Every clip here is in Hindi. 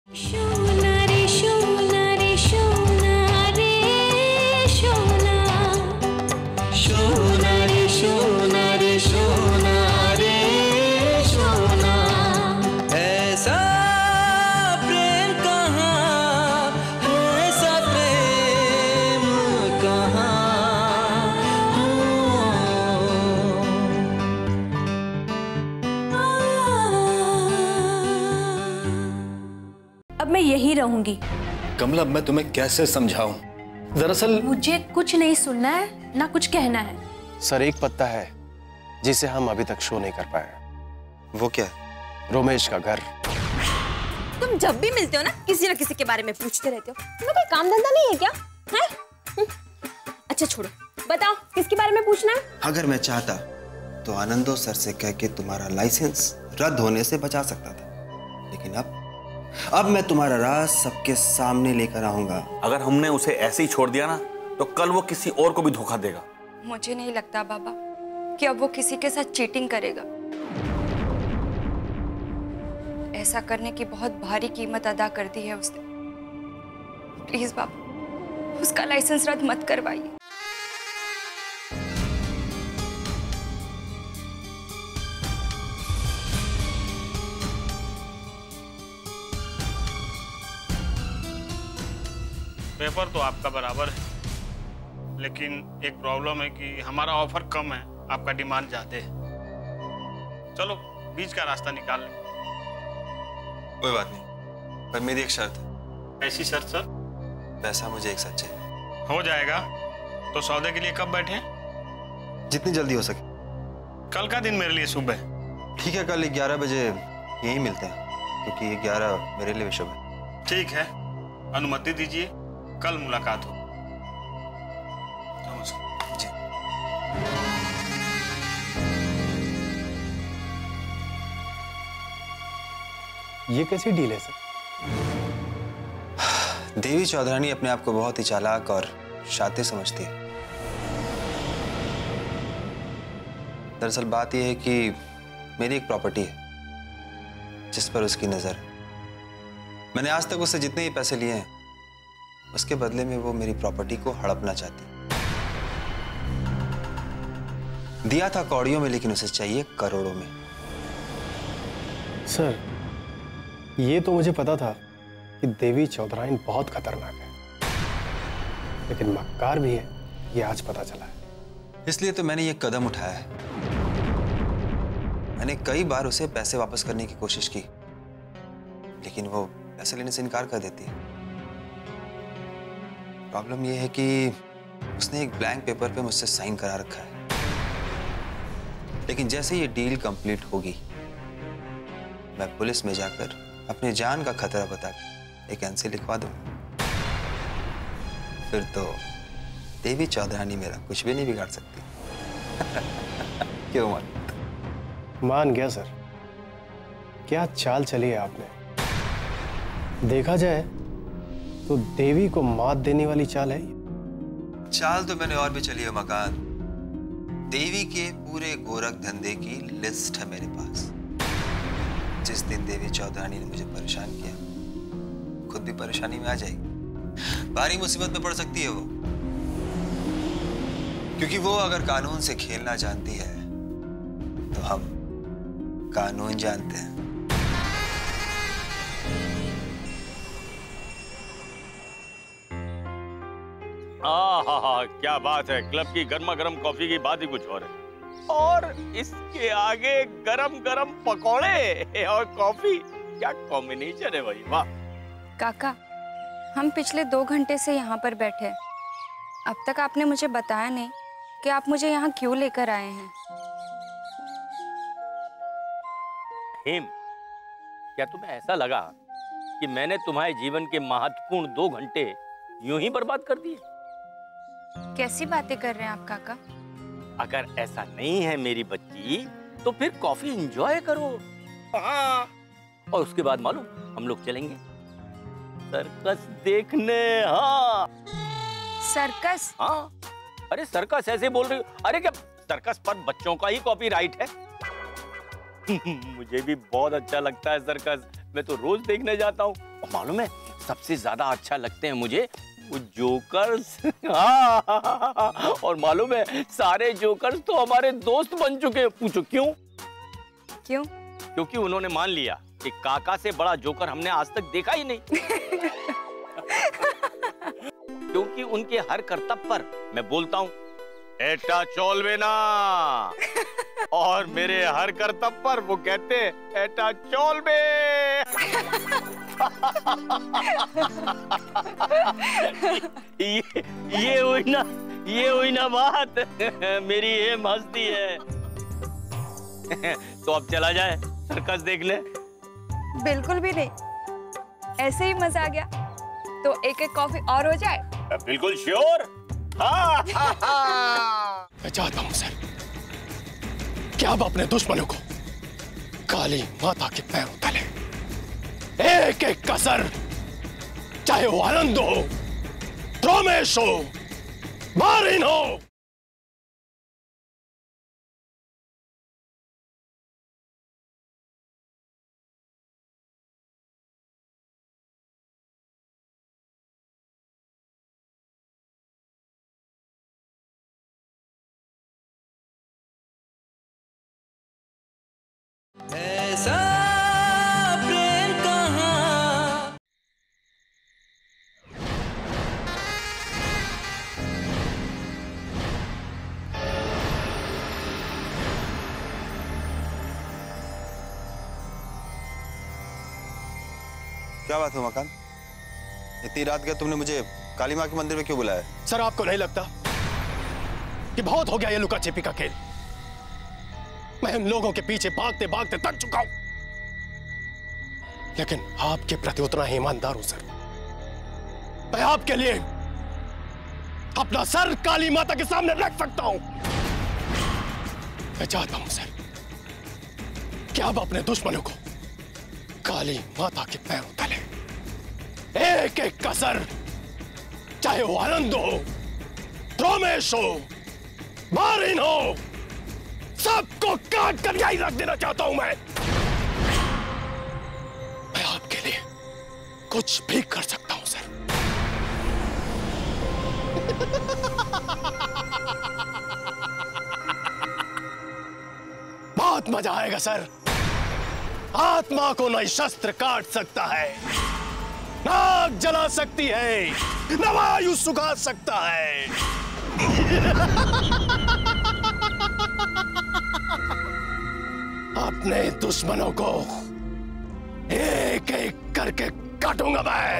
अब मैं यहीं रहूंगी। कमला, मैं तुम्हें कैसे समझाऊं? दरअसल मुझे कुछ नहीं सुनना है ना कुछ कहना है। सर, एक पत्ता है जिसे हम अभी तक शो नहीं कर पाए। वो क्या? रोमेश का घर। तुम जब भी मिलते हो ना किसी न किसी के बारे में पूछते रहते हो। तुम्हें कोई काम धंधा नहीं है क्या? है? अच्छा छोड़ो, बताओ किसके बारे में पूछना है? अगर मैं चाहता तो आनंदो सर से कह के तुम्हारा लाइसेंस रद्द होने से बचा सकता था, लेकिन अब मैं तुम्हारा राज सबके सामने लेकर आऊंगा। अगर हमने उसे ऐसे ही छोड़ दिया ना तो कल वो किसी और को भी धोखा देगा। मुझे नहीं लगता बाबा कि अब वो किसी के साथ चीटिंग करेगा। ऐसा करने की बहुत भारी कीमत अदा कर दी है उसने। प्लीज बाबा, उसका लाइसेंस रद्द मत करवाइए। पेपर तो आपका बराबर है, लेकिन एक प्रॉब्लम है कि हमारा ऑफर कम है, आपका डिमांड ज्यादा है। चलो बीच का रास्ता निकाल लें। कोई बात नहीं, पर मेरी एक शर्त है। ऐसी शर्त सर? पैसा मुझे एक साथ चाहिए। हो जाएगा। तो सौदे के लिए कब बैठे हैं? जितनी जल्दी हो सके। कल का दिन मेरे लिए सुबह। ठीक है, कल 11 बजे यहीं मिलते हैं, क्योंकि 11 मेरे लिए शुभ है। ठीक है, अनुमति दीजिए, कल मुलाकात हो। जी। ये कैसी डील है सर? देवी चौधरानी अपने आप को बहुत ही चालाक और शातिर समझती है। दरअसल बात यह है कि मेरी एक प्रॉपर्टी है जिस पर उसकी नजर है। मैंने आज तक उससे जितने ही पैसे लिए हैं उसके बदले में वो मेरी प्रॉपर्टी को हड़पना चाहती है। दिया था कौड़ियों में, लेकिन उसे चाहिए करोड़ों में। सर, ये तो मुझे पता था कि देवी चौधरानी बहुत खतरनाक है, लेकिन मक्कार भी है, ये आज पता चला है। इसलिए तो मैंने ये कदम उठाया है। मैंने कई बार उसे पैसे वापस करने की कोशिश की, लेकिन वो पैसे लेने से इनकार कर देती है। प्रॉब्लम यह है कि उसने एक ब्लैंक पेपर पे मुझसे साइन करा रखा है, लेकिन जैसे ये डील कंप्लीट होगी मैं पुलिस में जाकर अपने जान का खतरा बता के एक एनसी लिखवा दूं। फिर तो देवी चौधरानी मेरा कुछ भी नहीं बिगाड़ सकती। क्यों मत? मान गया सर, क्या चाल चली है आपने। देखा जाए तो देवी को मात देने वाली चाल है। चाल तो मैंने और भी चली है मकान। देवी के पूरे गोरख धंधे की लिस्ट है मेरे पास। जिस दिन देवी चौधरानी ने मुझे परेशान किया, खुद भी परेशानी में आ जाएगी। भारी मुसीबत में पड़ सकती है वो, क्योंकि वो अगर कानून से खेलना जानती है तो हम कानून जानते हैं। क्या बात है। क्लब की गर्मा गर्म कॉफी की बात ही कुछ और है, और इसके आगे गरम गरम पकौड़े और कॉफी, क्या कॉम्बिनेशन है भाई, वाह। काका, हम पिछले 2 घंटे से यहाँ पर बैठे हैं। अब तक आपने मुझे बताया नहीं कि आप मुझे यहाँ क्यों लेकर आए हैं। हेम, क्या तुम्हें ऐसा लगा कि मैंने तुम्हारे जीवन के महत्वपूर्ण 2 घंटे यूं ही बर्बाद कर दिए? कैसी बातें कर रहे हैं आप काका? अगर ऐसा नहीं है मेरी बच्ची, तो फिर कॉफी एंजॉय करो। हाँ। और उसके बाद मालूम, हम लोग चलेंगे सर्कस देखने। हाँ। सर्कस? हाँ। अरे सर्कस ऐसे बोल रही हो? अरे क्या सर्कस पर बच्चों का ही कॉपीराइट है? मुझे भी बहुत अच्छा लगता है सर्कस। मैं तो रोज देखने जाता हूँ। और मालूम है सबसे ज्यादा अच्छा लगते हैं मुझे वो जोकर्स। और मालूम है सारे जोकर्स तो हमारे दोस्त बन चुके हैं। पूछो क्यों? क्यों? क्योंकि उन्होंने मान लिया कि काका से बड़ा जोकर हमने आज तक देखा ही नहीं। क्योंकि उनके हर करतब पर मैं बोलता हूँ एटा चोलवे ना, और मेरे हर करतब पर वो कहते हैं एटा चोलवे। ये हुई ना बात। मेरी ये मस्ती है। तो अब चला जाए सर्कस देखने? बिल्कुल भी नहीं, ऐसे ही मजा आ गया। तो एक एक कॉफी और हो जाए? बिल्कुल श्योर। मैं चाहता हूं सर कि आप अपने दुश्मनों को काली माता के पैरों तले एक एक कसर, चाहे वो आनंद हो, रोमेश हो, मारिन हो। ऐसा प्रेम कहाँ। क्या बात हो मकान? इतनी रात गया तुमने मुझे काली माँ के मंदिर में क्यों बुलाया? सर आपको नहीं लगता कि बहुत हो गया ये लुका छिपी का खेल? मैं इन लोगों के पीछे भागते भागते थक चुका हूं, लेकिन आपके प्रति उतना ही ईमानदार हूं सर। मैं आपके लिए अपना सर काली माता के सामने रख सकता हूं। मैं चाहता हूं सर कि आप अपने दुश्मनों को काली माता के पैरों तले एक एक कसर, चाहे वो आनंद हो, रोमेश हो, मारिन हो, सबको काट कर यही रख देना चाहता हूं। मैं आपके लिए कुछ भी कर सकता हूं सर। बहुत मजा आएगा सर। आत्मा को न शस्त्र काट सकता है, न आग जला सकती है, न वायु सुखा सकता है। अपने दुश्मनों को एक एक करके काटूंगा मैं,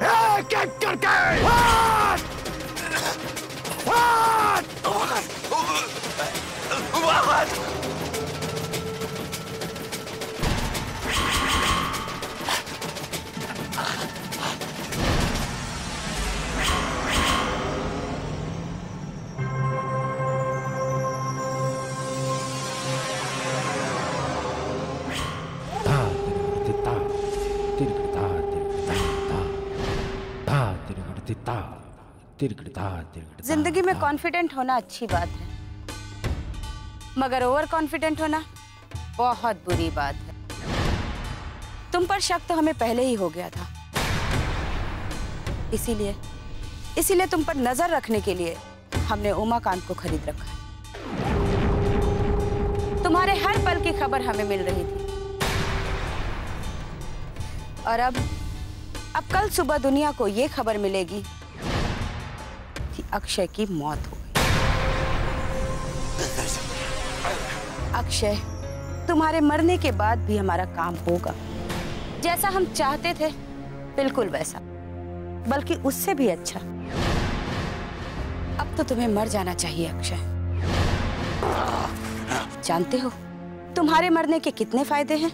एक एक करके। जिंदगी में कॉन्फिडेंट होना अच्छी बात है, मगर ओवर कॉन्फिडेंट होना बहुत बुरी बात है। तुम पर शक तो हमें पहले ही हो गया था, इसीलिए तुम पर नजर रखने के लिए हमने उमाकांत को खरीद रखा है। तुम्हारे हर पल की खबर हमें मिल रही थी, और अब कल सुबह दुनिया को ये खबर मिलेगी कि अक्षय की मौत हो गई। अक्षय, तुम्हारे मरने के बाद भी हमारा काम होगा, जैसा हम चाहते थे बिल्कुल वैसा, बल्कि उससे भी अच्छा। अब तो तुम्हें मर जाना चाहिए अक्षय। जानते हो तुम्हारे मरने के कितने फायदे हैं?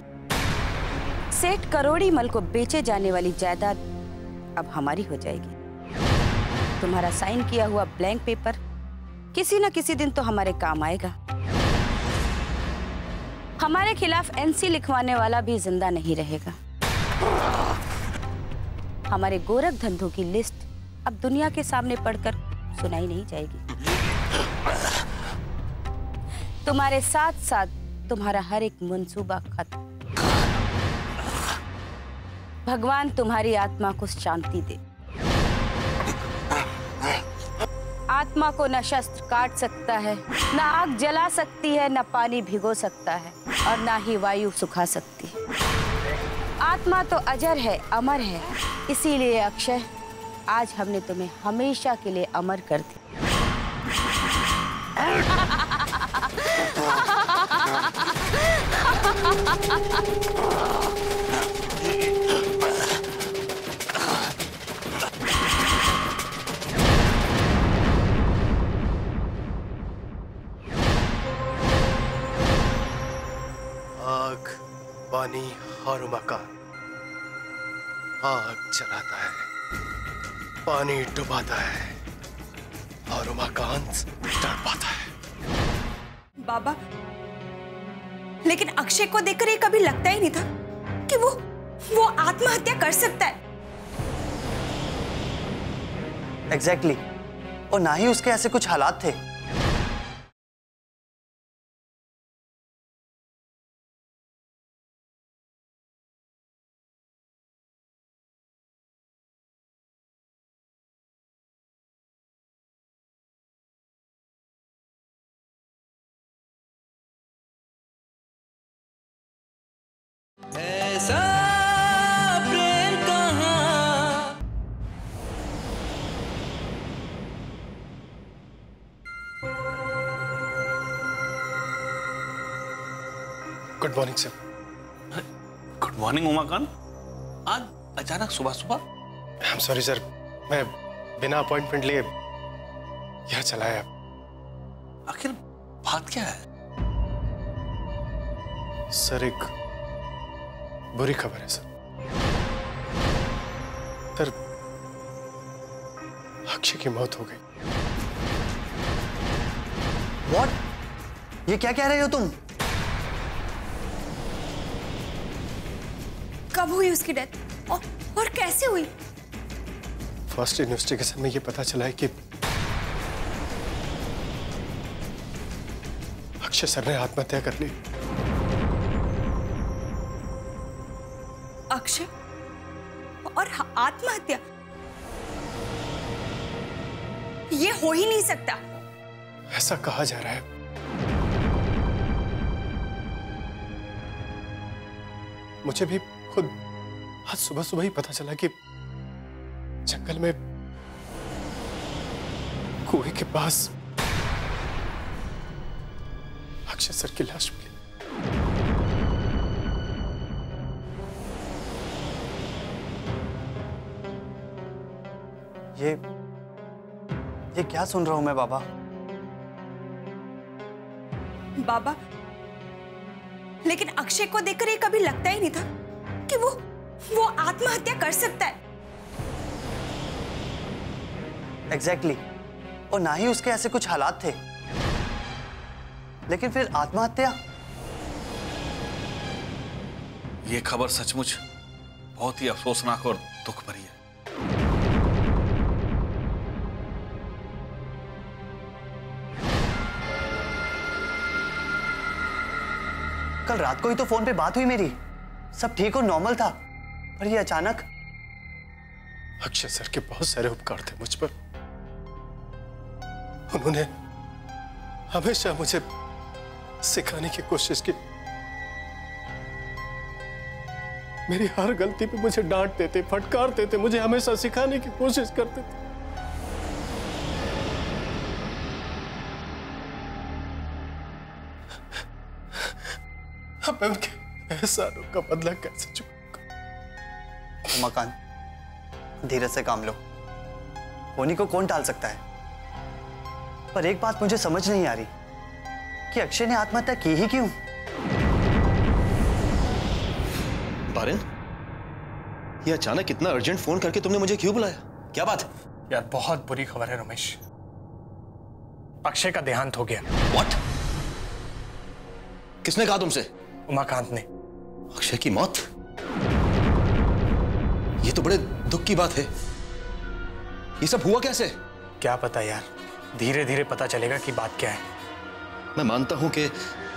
सेठ करोड़ी मल को बेचे जाने वाली जायदाद अब हमारी हो जाएगी। तुम्हारा साइन किया हुआ ब्लैंक पेपर किसी न किसी दिन तो हमारे काम आएगा। हमारे खिलाफ एनसी लिखवाने वाला भी जिंदा नहीं रहेगा। हमारे गोरख धंधों की लिस्ट अब दुनिया के सामने पढ़कर सुनाई नहीं जाएगी। तुम्हारे साथ साथ तुम्हारा हर एक मंसूबा खत्म। भगवान तुम्हारी आत्मा को शांति दे। आत्मा को न शस्त्र काट सकता है, न आग जला सकती है, न पानी भिगो सकता है और न ही वायु सुखा सकती है। आत्मा तो अजर है, अमर है। इसीलिए अक्षय, आज हमने तुम्हें हमेशा के लिए अमर कर दिया। आग, पानी और मकान। आग जलाता है, पानी डुबाता है और उमाकांत तड़पाता है। बाबा, लेकिन अक्षय को देखकर ये कभी लगता ही नहीं था कि वो आत्महत्या कर सकता है। एग्जैक्टली। और ना ही उसके ऐसे कुछ हालात थे। ऐसा प्रेम कहाँ। Good morning sir. Good morning Umakant, आज अचानक सुबह सुबह? आई एम सॉरी सर, मैं बिना अपॉइंटमेंट लिए यहाँ चला आया। आखिर बात क्या है? सर, एक बुरी खबर है सर। सर, अक्षय की मौत हो गई। What? ये क्या कह रहे हो तुम? कब हुई उसकी डेथ और कैसे हुई? फर्स्ट इन्वेस्टिगेशन में ये पता चला है कि अक्षय सर ने आत्महत्या कर ली। अक्षय और आत्महत्या? ये हो ही नहीं सकता। ऐसा कहा जा रहा है। मुझे भी खुद आज सुबह सुबह ही पता चला कि जंगल में कुएं के पास अक्षय सर की लाश मिली। ये क्या सुन रहा हूं मैं बाबा? बाबा, लेकिन अक्षय को देखकर ये कभी लगता ही नहीं था कि वो आत्महत्या कर सकता है। एग्जैक्टली। और ना ही उसके ऐसे कुछ हालात थे। लेकिन फिर आत्महत्या? ये खबर सचमुच बहुत ही अफसोसनाक और दुख भरी है। कल रात को ही तो फोन पे बात हुई मेरी, सब ठीक और नॉर्मल था, पर ये अचानक। अक्षय सर के बहुत सारे उपकार थे मुझ पर। उन्होंने हमेशा मुझे सिखाने की कोशिश की। मेरी हर गलती पे मुझे डांटते थे, फटकारते थे, मुझे हमेशा सिखाने की कोशिश करते थे। अब मैं उनके एहसानों का बदला कैसे चुकाऊंगा? उमाकांत, धीरज से काम लो। होनी को कौन टाल सकता है? पर एक बात मुझे समझ नहीं आ रही कि अक्षय ने आत्महत्या की ही क्यों? बारिन, ये अचानक इतना अर्जेंट फोन करके तुमने मुझे क्यों बुलाया? क्या बात है? यार, बहुत बुरी खबर है रमेश। अक्षय का देहांत हो गया। What? किसने कहा तुमसे? उमाकांत ने। अक्षय की मौत? ये तो बड़े दुख की बात है। ये सब हुआ कैसे? क्या पता यार, धीरे धीरे पता चलेगा कि बात क्या है। मैं मानता हूं कि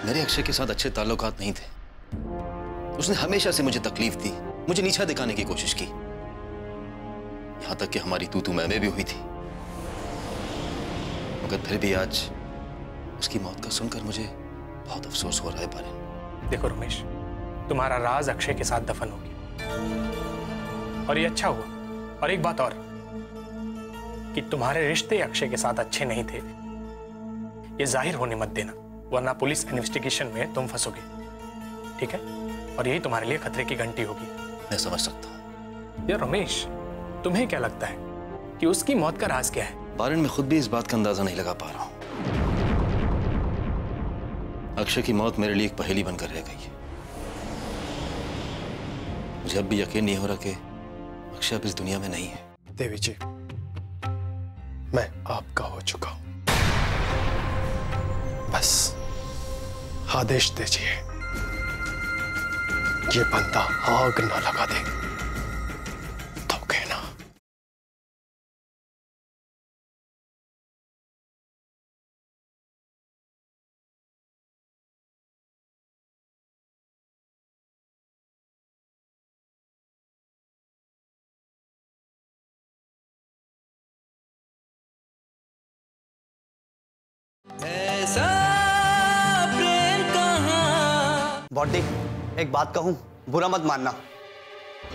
मेरे अक्षय के साथ अच्छे ताल्लुकात नहीं थे। उसने हमेशा से मुझे तकलीफ दी, मुझे नीचा दिखाने की कोशिश की, यहां तक कि हमारी तू मैं भी हुई थी। मगर फिर भी आज उसकी मौत का सुनकर मुझे बहुत अफसोस हो रहा है बारिन। देखो रमेश, तुम्हारा राज अक्षय के साथ दफन हो गया और ये अच्छा हुआ। और एक बात और, कि तुम्हारे रिश्ते अक्षय के साथ अच्छे नहीं थे ये जाहिर होने मत देना, वरना पुलिस इन्वेस्टिगेशन में तुम फंसोगे, ठीक है? और यही तुम्हारे लिए खतरे की घंटी होगी। मैं समझ सकता हूँ। यार रमेश, तुम्हें क्या लगता है कि उसकी मौत का राज क्या है? बारिन, मैं खुद भी इस बात का अंदाजा नहीं लगा पा रहा हूं। अक्षय की मौत मेरे लिए एक पहेली बनकर रह गई है। मुझे अब भी यकीन नहीं हो रहा कि अक्षय अब इस दुनिया में नहीं है। देवी जी, मैं आपका हो चुका हूं, बस आदेश दीजिए ये बंदा आग ना लगा दे तो कहना। ऐसा प्रेम कहाँ। बॉडी, एक बात कहूं, बुरा मत मानना।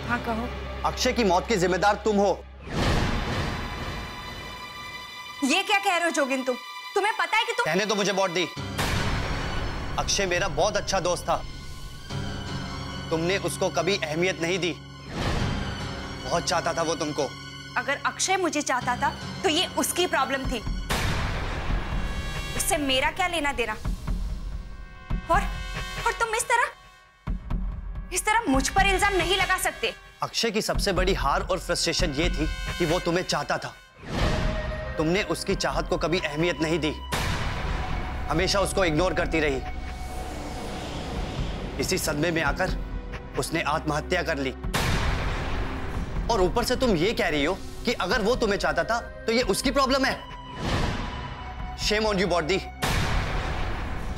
हाँ कहो। अक्षय की मौत की जिम्मेदार तुम हो। ये क्या कह रहे हो जोगिन तुम? तुम्हें पता है कि तुम... कहने दो मुझे बॉडी। अक्षय मेरा बहुत अच्छा दोस्त था, तुमने उसको कभी अहमियत नहीं दी। बहुत चाहता था वो तुमको। अगर अक्षय मुझे चाहता था तो ये उसकी प्रॉब्लम थी, उससे मेरा क्या लेना देना? और तुम इस तरह मुझ पर इल्जाम नहीं लगा सकते। अक्षय की सबसे बड़ी हार और फ्रस्ट्रेशन ये थी कि वो तुम्हें चाहता था, तुमने उसकी चाहत को कभी अहमियत नहीं दी, हमेशा उसको इग्नोर करती रही। इसी सदमे में आकर उसने आत्महत्या कर ली। और ऊपर से तुम ये कह रही हो कि अगर वो तुम्हें चाहता था तो ये उसकी प्रॉब्लम है। Shame on you body,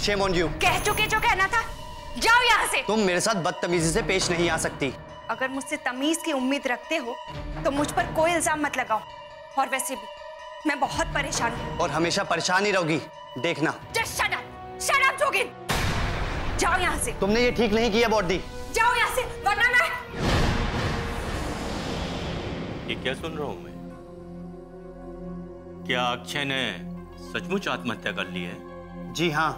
shame on you. कह चुके जो कहना था, जाओ यहाँ से। तुम मेरे साथ बदतमीजी से पेश नहीं आ सकती। अगर मुझसे तमीज की उम्मीद रखते हो तो मुझ पर कोई इल्जाम मत लगाओ। और वैसे भी मैं बहुत परेशान हूँ। और हमेशा परेशान ही रहोगी, देखना। Just shut up, shut up जोगिन। जाओ यहाँ से। तुमने ये ठीक नहीं किया बॉडी। जाओ यहाँ से, वरना मैं... ये क्या सुन रहा हूं मैं? क्या अक्षय ने सचमुच आत्महत्या कर ली है? जी हाँ,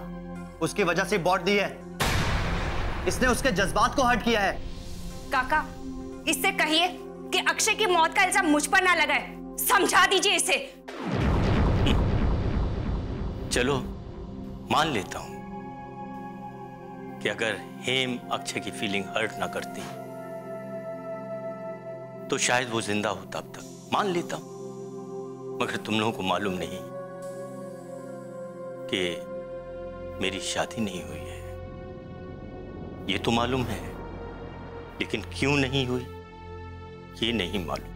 उसकी वजह से बॉडी है। इसने उसके जज्बात को हर्ट किया है। काका, इससे कहिए कि अक्षय की मौत का इल्जाम मुझ पर ना लगाए। समझा दीजिए इसे। चलो मान लेता हूं कि अगर हेम अक्षय की फीलिंग हर्ट ना करती तो शायद वो जिंदा होता अब तक, मान लेता हूं। मगर तुम लोगों को मालूम नहीं कि मेरी शादी नहीं हुई है, ये तो मालूम है, लेकिन क्यों नहीं हुई ये नहीं मालूम।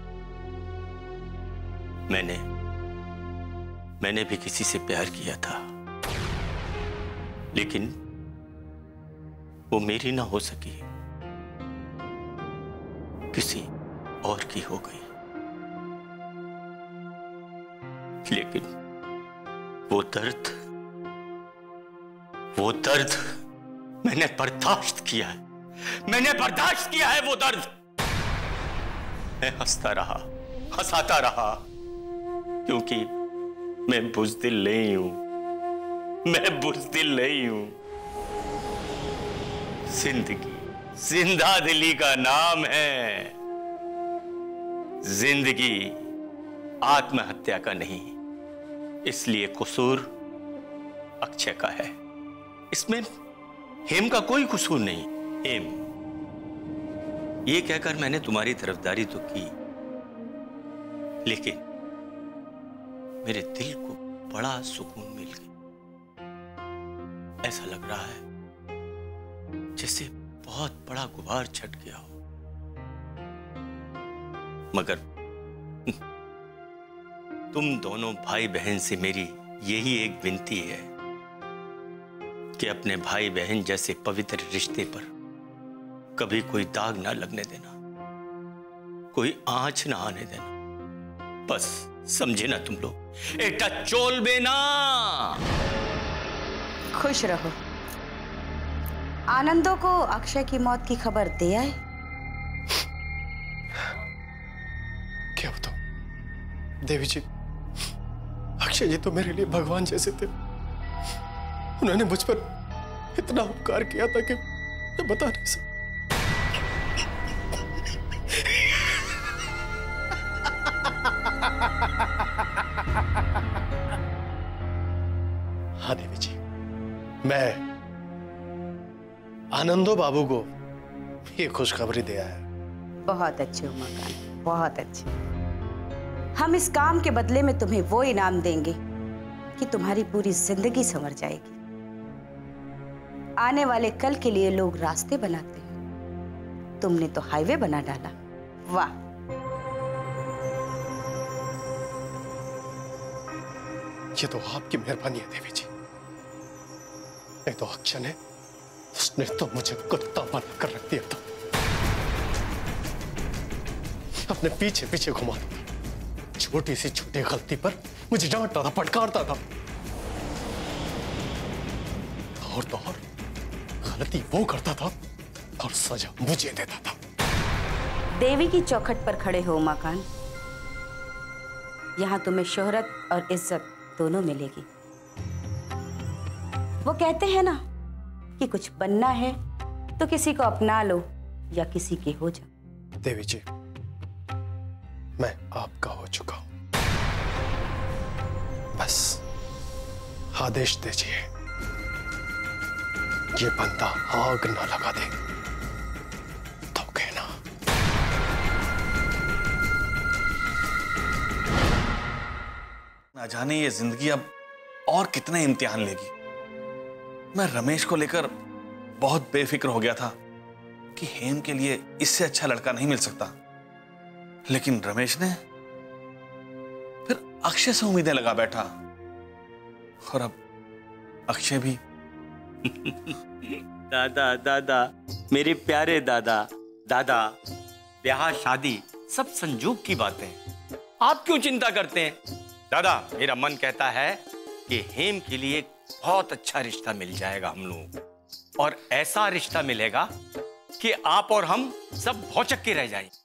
मैंने भी किसी से प्यार किया था, लेकिन वो मेरी ना हो सकी, किसी और की हो गई। लेकिन वो दर्द मैंने बर्दाश्त किया है, मैंने बर्दाश्त किया है वो दर्द। मैं हंसता रहा, हंसाता रहा, क्योंकि मैं बुज़दिल नहीं हूं, मैं बुज़दिल नहीं हूं। जिंदगी जिंदा दिली का नाम है, जिंदगी आत्महत्या का नहीं। इसलिए कसूर अक्षय का है, इसमें हेम का कोई कसूर नहीं। हेम, ये कहकर मैंने तुम्हारी तरफदारी तो की, लेकिन मेरे दिल को बड़ा सुकून मिल गया। ऐसा लग रहा है जैसे बहुत बड़ा गुबार छट गया हो। मगर तुम दोनों भाई बहन से मेरी यही एक विनती है कि अपने भाई बहन जैसे पवित्र रिश्ते पर कभी कोई दाग ना लगने देना। कोई आंच ना आने देना, बस समझे ना तुम लोग। एटा चोल बेना। खुश रहो। आनंदों को अक्षय की मौत की खबर दे आए? क्या बताऊं देवी जी, अक्षय जी तो मेरे लिए भगवान जैसे थे। उन्होंने मुझ पर इतना उपकार किया था कि मैं बता नहीं सकता। हाँ देवी जी, मैं आनंदो बाबू को ये खुशखबरी दे आया। बहुत अच्छे उमाकांत, बहुत अच्छे। हम इस काम के बदले में तुम्हें वो इनाम देंगे कि तुम्हारी पूरी जिंदगी संवर जाएगी। आने वाले कल के लिए लोग रास्ते बनाते हैं, तुमने तो हाईवे बना डाला। वाह! ये तो आपकी मेहरबानी है देवी जी। नहीं तो अक्षय ने, उसने तो मुझे कुत्ता बना कर रख दिया था। अपने पीछे पीछे घुमाता था, छोटी सी छोटी गलती पर मुझे डांटता था, फटकारता था। और तो और गलती वो करता था और सजा मुझे देता था। देवी की चौखट पर खड़े हो उमाकांत। यहां तुम्हें शोहरत और इज्जत दोनों मिलेगी। वो कहते हैं ना कि कुछ बनना है तो किसी को अपना लो या किसी के हो जाओ। देवी जी, मैं आपका हो चुका हूं। बस आदेश दीजिए, ये बंदा आग ना लगा दे तो कहना। ना जाने ये जिंदगी अब और कितने इम्तिहान लेगी। मैं रमेश को लेकर बहुत बेफिक्र हो गया था कि हेम के लिए इससे अच्छा लड़का नहीं मिल सकता, लेकिन रमेश ने फिर अक्षय से उम्मीदें लगा बैठा और अब अक्षय भी। दादा दादा, मेरे प्यारे दादा दादा, ब्याह शादी सब संजोग की बातें हैं, आप क्यों चिंता करते हैं? दादा, मेरा मन कहता है कि हेम के लिए बहुत अच्छा रिश्ता मिल जाएगा हम लोग, और ऐसा रिश्ता मिलेगा कि आप और हम सब भौचक्के रह जाएंगे।